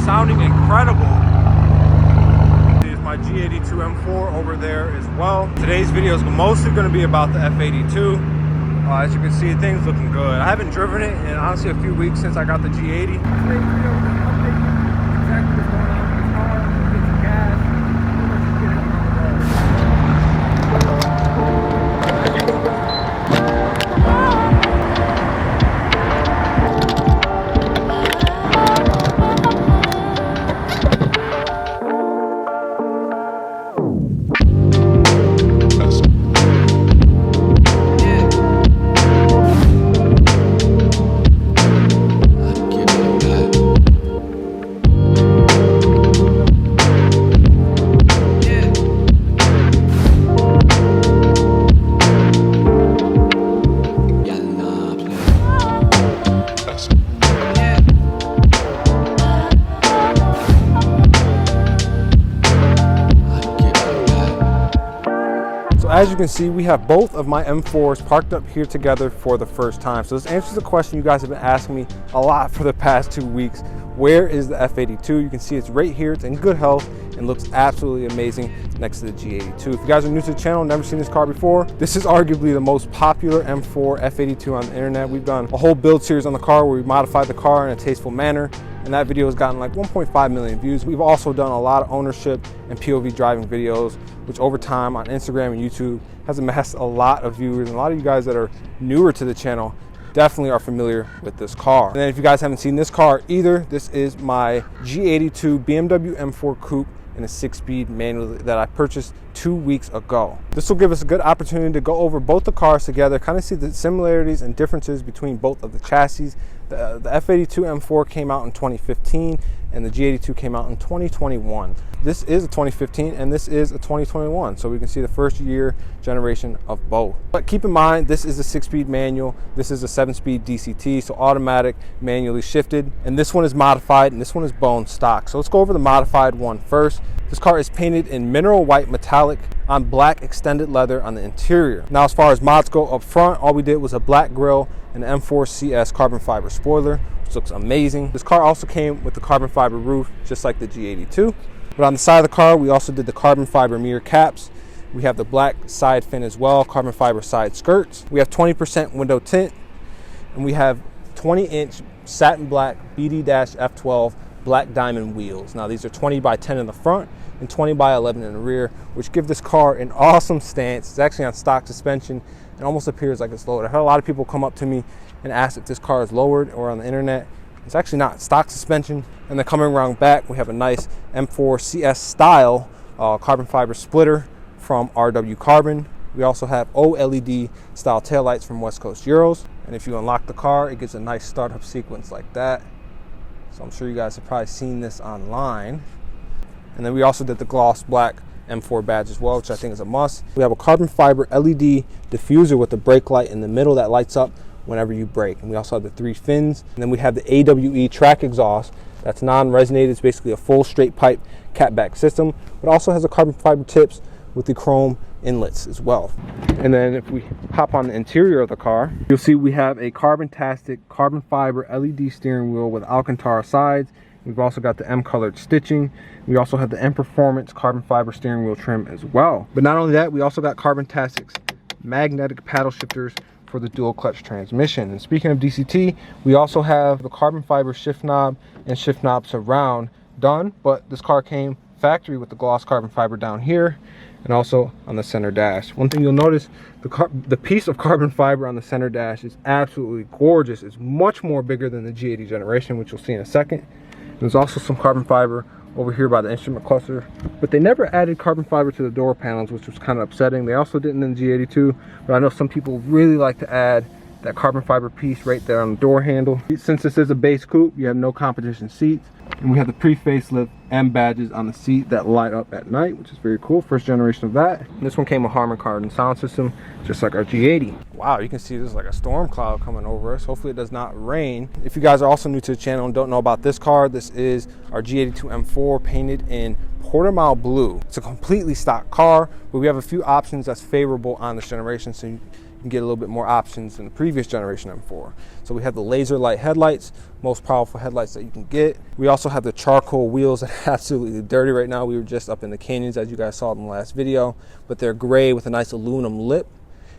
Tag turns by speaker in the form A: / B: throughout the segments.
A: sounding incredible. There's my G82 M4 over there as well. Today's video is mostly going to be about the F82. As you can see, things looking good. I haven't driven it in honestly a few weeks since I got the G80. Today's video is an update exactly what's going on with this car, get some gas, and let's just get it on As you can see, we have both of my M4s parked up here together for the first time. So this answers the question you guys have been asking me a lot for the past 2 weeks. Where is the F82? You can see it's right here. It's in good health and looks absolutely amazing next to the G82. If you guys are new to the channel, never seen this car before, this is arguably the most popular M4 F82 on the internet. We've done a whole build series on the car where we modified the car in a tasteful manner, and that video has gotten like 1.5 million views. We've also done a lot of ownership and POV driving videos, which over time on Instagram and YouTube has amassed a lot of viewers. And a lot of you guys that are newer to the channel definitely are familiar with this car. And then if you guys haven't seen this car either, this is my G82 BMW M4 Coupe in a 6-speed manual that I purchased 2 weeks ago. This will give us a good opportunity to go over both the cars together, kind of see the similarities and differences between both of the chassis. The F82 M4 came out in 2015 and the G82 came out in 2021. This is a 2015 and this is a 2021, so we can see the first year generation of both. But keep in mind, this is a 6-speed manual, this is a 7-speed DCT, so automatic, manually shifted, and this one is modified and this one is bone stock. So let's go over the modified one first. This car is painted in mineral white metallic on black extended leather on the interior. Now as far as mods go up front, all we did was a black grille and an M4 CS carbon fiber spoiler, which looks amazing. This car also came with the carbon fiber roof, just like the G82. But on the side of the car, we also did the carbon fiber mirror caps. We have the black side fin as well, carbon fiber side skirts. We have 20% window tint, and we have 20-inch satin black BD-F12 black diamond wheels. Now these are 20 by 10 in the front and 20 by 11 in the rear, which give this car an awesome stance. It's actually on stock suspension. It almost appears like it's lowered. I had a lot of people come up to me and ask if this car is lowered or on the internet. It's actually not. Stock suspension. And then coming around back, we have a nice M4 CS style carbon fiber splitter from RW Carbon. We also have OLED style taillights from West Coast Euros. And if you unlock the car, it gives a nice startup sequence like that. So I'm sure you guys have probably seen this online. And then we also did the gloss black M4 badge as well, which I think is a must. We have a carbon fiber LED diffuser with a brake light in the middle that lights up whenever you brake. And we also have the 3 fins. And then we have the AWE track exhaust that's non-resonated. It's basically a full straight pipe catback system, but also has a carbon fiber tips with the chrome inlets as well. And then if we hop on the interior of the car, you'll see we have a carbon-tastic carbon fiber LED steering wheel with Alcantara sides. We've also got the M-colored stitching. We also have the M-Performance carbon fiber steering wheel trim as well. But not only that, we also got Carbon-Tastic's magnetic paddle shifters for the dual clutch transmission. And speaking of DCT, we also have the carbon fiber shift knob and shift knob surround done, but this car came factory with the gloss carbon fiber down here and also on the center dash. One thing you'll notice, the piece of carbon fiber on the center dash is absolutely gorgeous. It's much more bigger than the G80 generation, which you'll see in a second. There's also some carbon fiber over here by the instrument cluster, but they never added carbon fiber to the door panels, which was kind of upsetting. They also didn't in the G82, but I know some people really like to add that carbon fiber piece right there on the door handle. Since this is a base coupe, you have no competition seats, and we have the pre-facelift M badges on the seat that light up at night, which is very cool. First generation of that. And this one came with Harman Kardon sound system, just like our G80. Wow, you can see there's like a storm cloud coming over us. Hopefully it does not rain. If you guys are also new to the channel and don't know about this car, this is our G82 M4 painted in Portimao blue. It's a completely stock car, but we have a few options that's favorable on this generation. So you can get a little bit more options than the previous generation M4. So we have the laser light headlights, most powerful headlights that you can get. We also have the charcoal wheels that are absolutely dirty right now. We were just up in the canyons, as you guys saw in the last video, but they're gray with a nice aluminum lip,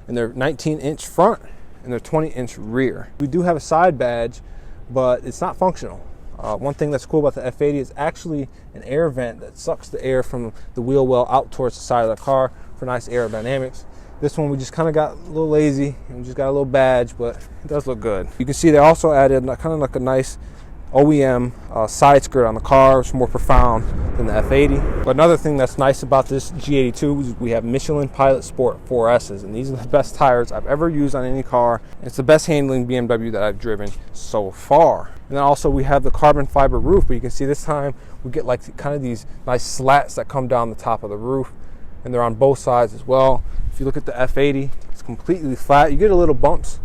A: and they're 19-inch front and they're 20-inch rear. We do have a side badge, but it's not functional. One thing that's cool about the F80 is actually an air vent that sucks the air from the wheel well out towards the side of the car for nice aerodynamics. This one we just kind of got a little lazy and we just got a little badge, but it does look good. You can see they also added kind of like a nice OEM side skirt on the car, which is more profound than the F80. But another thing that's nice about this G82 is we have Michelin Pilot Sport 4S's, and these are the best tires I've ever used on any car. It's the best handling BMW that I've driven so far. And then also we have the carbon fiber roof, but you can see this time we get like kind of these nice slats that come down the top of the roof, and they're on both sides as well. If you look at the F80, it's completely flat. You get a little bumps,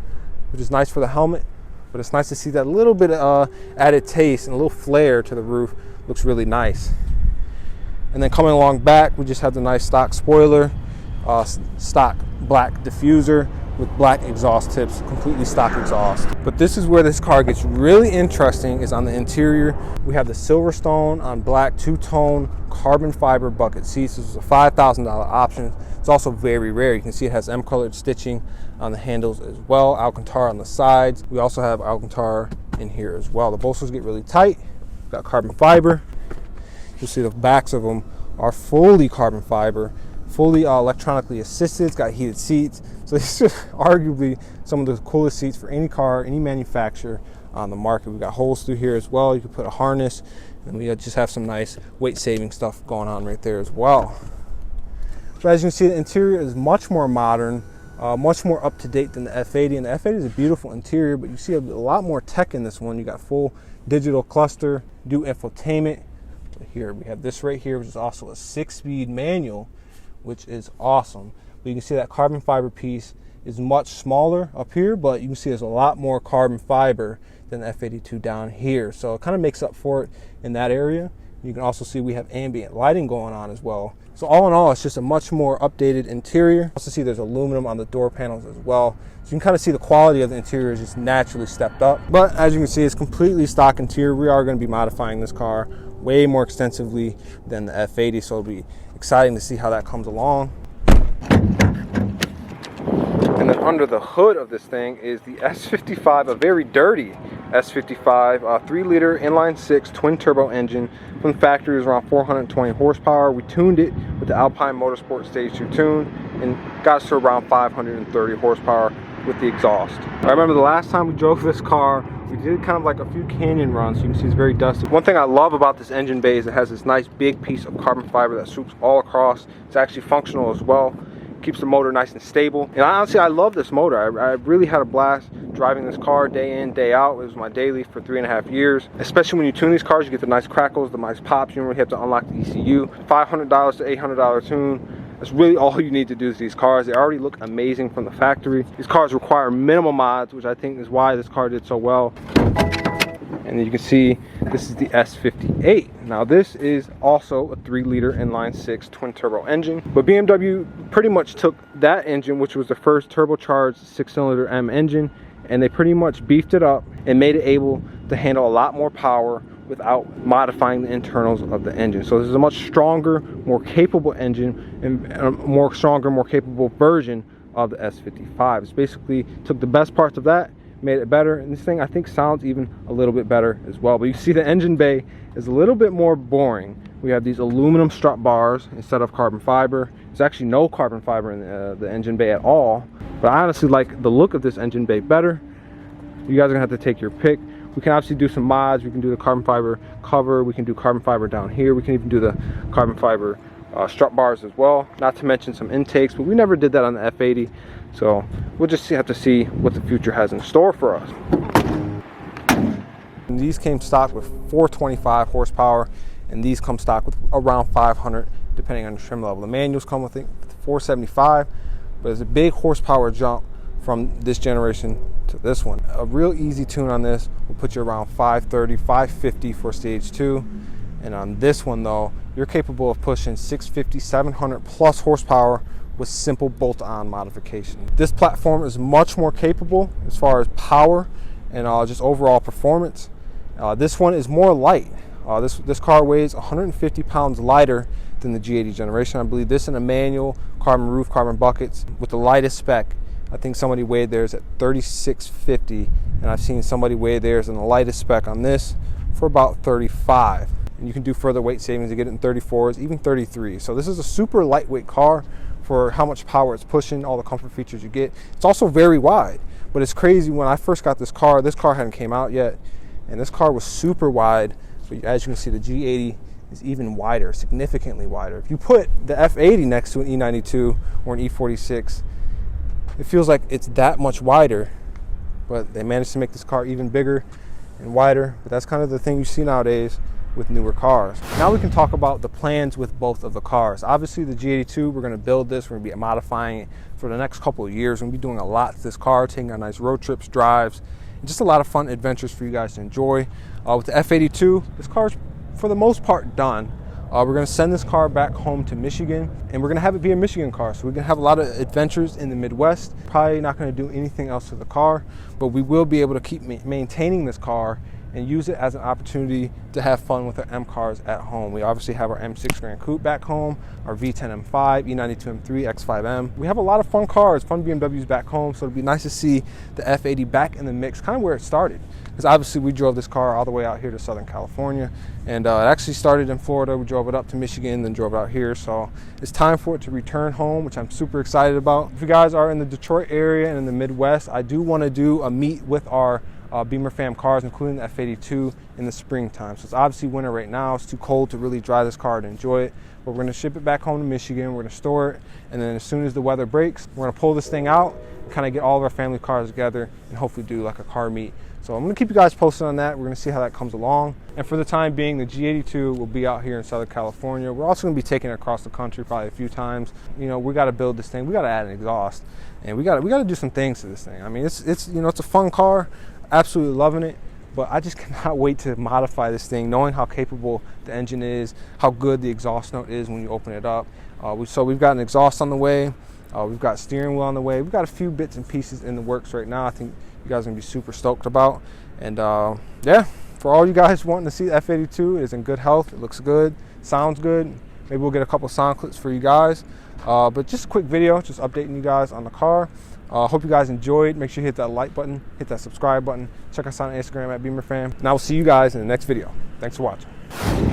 A: which is nice for the helmet, but it's nice to see that little bit of added taste and a little flare to the roof. Looks really nice. And then coming along back, we just have the nice stock spoiler, stock black diffuser with black exhaust tips, completely stock exhaust. But this is where this car gets really interesting, is on the interior. We have the Silverstone on black two-tone carbon fiber bucket seats. This is a $5,000 option. It's also very rare. You can see it has M-colored stitching on the handles as well, Alcantara on the sides. We also have Alcantara in here as well. The bolsters get really tight. We've got carbon fiber. You'll see the backs of them are fully carbon fiber, fully electronically assisted. It's got heated seats. So this is arguably some of the coolest seats for any car, any manufacturer on the market. We've got holes through here as well. You can put a harness, and we just have some nice weight-saving stuff going on right there as well. So as you can see, the interior is much more modern, much more up-to-date than the F80. And the F80 is a beautiful interior, but you see a lot more tech in this one. You got full digital cluster, do infotainment. Here we have this right here, which is also a 6-speed manual, which is awesome. But you can see that carbon fiber piece is much smaller up here, but you can see there's a lot more carbon fiber than the F82 down here. So it kind of makes up for it in that area. You can also see we have ambient lighting going on as well. So all in all, it's just a much more updated interior. Also see there's aluminum on the door panels as well. So you can kind of see the quality of the interior is just naturally stepped up. But as you can see, it's completely stock interior. We are going to be modifying this car way more extensively than the F80, so it'll be exciting to see how that comes along. And then under the hood of this thing is the S55, a very dirty S55, 3-liter inline-six twin-turbo engine. From the factory is around 420 horsepower. We tuned it with the Alpine Motorsport Stage 2 tune and got us to around 530 horsepower with the exhaust. I remember the last time we drove this car, we did kind of like a few canyon runs. You can see it's very dusty. One thing I love about this engine bay is it has this nice big piece of carbon fiber that swoops all across. It's actually functional as well. Keeps the motor nice and stable. And honestly, I love this motor. I really had a blast driving this car day in, day out. It was my daily for 3.5 years. Especially when you tune these cars, you get the nice crackles, the nice pops. You don't really have to unlock the ECU. $500 to $800 tune. That's really all you need to do to these cars. They already look amazing from the factory. These cars require minimal mods, which I think is why this car did so well. And you can see this is the S58. Now this is also a 3-liter inline-six twin-turbo engine, but BMW pretty much took that engine, which was the first turbocharged 6-cylinder M engine, and they pretty much beefed it up and made it able to handle a lot more power without modifying the internals of the engine. So this is a much stronger, more capable engine, and a more stronger, more capable version of the S55. It's basically took the best parts of that, made it better, and this thing I think sounds even a little bit better as well. But you see the engine bay is a little bit more boring. We have these aluminum strut bars instead of carbon fiber. There's actually no carbon fiber in the engine bay at all, but I honestly like the look of this engine bay better. You guys are gonna have to take your pick. We can obviously do some mods. We can do the carbon fiber cover, we can do carbon fiber down here, we can even do the carbon fiber strut bars as well, not to mention some intakes, but we never did that on the F80. So we'll just have to see what the future has in store for us. And these came stock with 425 horsepower, and these come stock with around 500 depending on the trim level. The manuals come with 475, but there's a big horsepower jump from this generation to this one. A real easy tune on this will put you around 530, 550 for stage 2. And on this one though, you're capable of pushing 650, 700 plus horsepower with simple bolt-on modification. This platform is much more capable as far as power and just overall performance. This one is more light. This car weighs 150 pounds lighter than the G80 generation. I believe this in a manual, carbon roof, carbon buckets, with the lightest spec. I think somebody weighed theirs at 3650, and I've seen somebody weigh theirs in the lightest spec on this for about 35. And you can do further weight savings to get it in 34s, even 33. So this is a super lightweight car for how much power it's pushing, all the comfort features you get. It's also very wide, but it's crazy. When I first got this car hadn't came out yet, and this car was super wide. But as you can see, the G80 is even wider, significantly wider. If you put the F80 next to an E92 or an E46, it feels like it's that much wider, but they managed to make this car even bigger and wider. But that's kind of the thing you see nowadays with newer cars. Now we can talk about the plans with both of the cars. Obviously the G82, we're going to build this, we're going to be modifying it for the next couple of years. We're going to be doing a lot to this car, taking on nice road trips, drives, and just a lot of fun adventures for you guys to enjoy. With the F82, this car's for the most part done. We're going to send this car back home to Michigan, and we're going to have it be a Michigan car. So we're going to have a lot of adventures in the Midwest. Probably not going to do anything else to the car, but we will be able to keep maintaining this car and use it as an opportunity to have fun with our M cars at home. We obviously have our M6 Grand Coupe back home, our V10 M5, E92 M3, X5M. We have a lot of fun cars, fun BMWs back home, so it'd be nice to see the F80 back in the mix, kind of where it started. Because obviously we drove this car all the way out here to Southern California, and it actually started in Florida. We drove it up to Michigan, then drove it out here. So it's time for it to return home, which I'm super excited about. If you guys are in the Detroit area and in the Midwest, I do want to do a meet with our Beemer Fam cars, including the F82, in the springtime. So it's obviously winter right now. It's too cold to really drive this car and enjoy it. But we're going to ship it back home to Michigan. We're going to store it, and then as soon as the weather breaks, we're going to pull this thing out, kind of get all of our family cars together, and hopefully do like a car meet. So I'm going to keep you guys posted on that. We're going to see how that comes along. And for the time being, the G82 will be out here in Southern California. We're also going to be taking it across the country probably a few times. You know, we got to build this thing. We got to add an exhaust, and we got to do some things to this thing. I mean, it's you know, it's a fun car. Absolutely loving it, but I just cannot wait to modify this thing, knowing how capable the engine is, how good the exhaust note is when you open it up. So we've got an exhaust on the way, we've got steering wheel on the way, we've got a few bits and pieces in the works right now. I think you guys are gonna be super stoked about. And yeah, for all you guys wanting to see the F82, it is in good health, it looks good, sounds good. Maybe we'll get a couple sound clips for you guys, but just a quick video, just updating you guys on the car. Hope you guys enjoyed. Make sure you hit that like button, hit that subscribe button. Check us out on Instagram at Beemer Fam. And I will see you guys in the next video. Thanks for watching.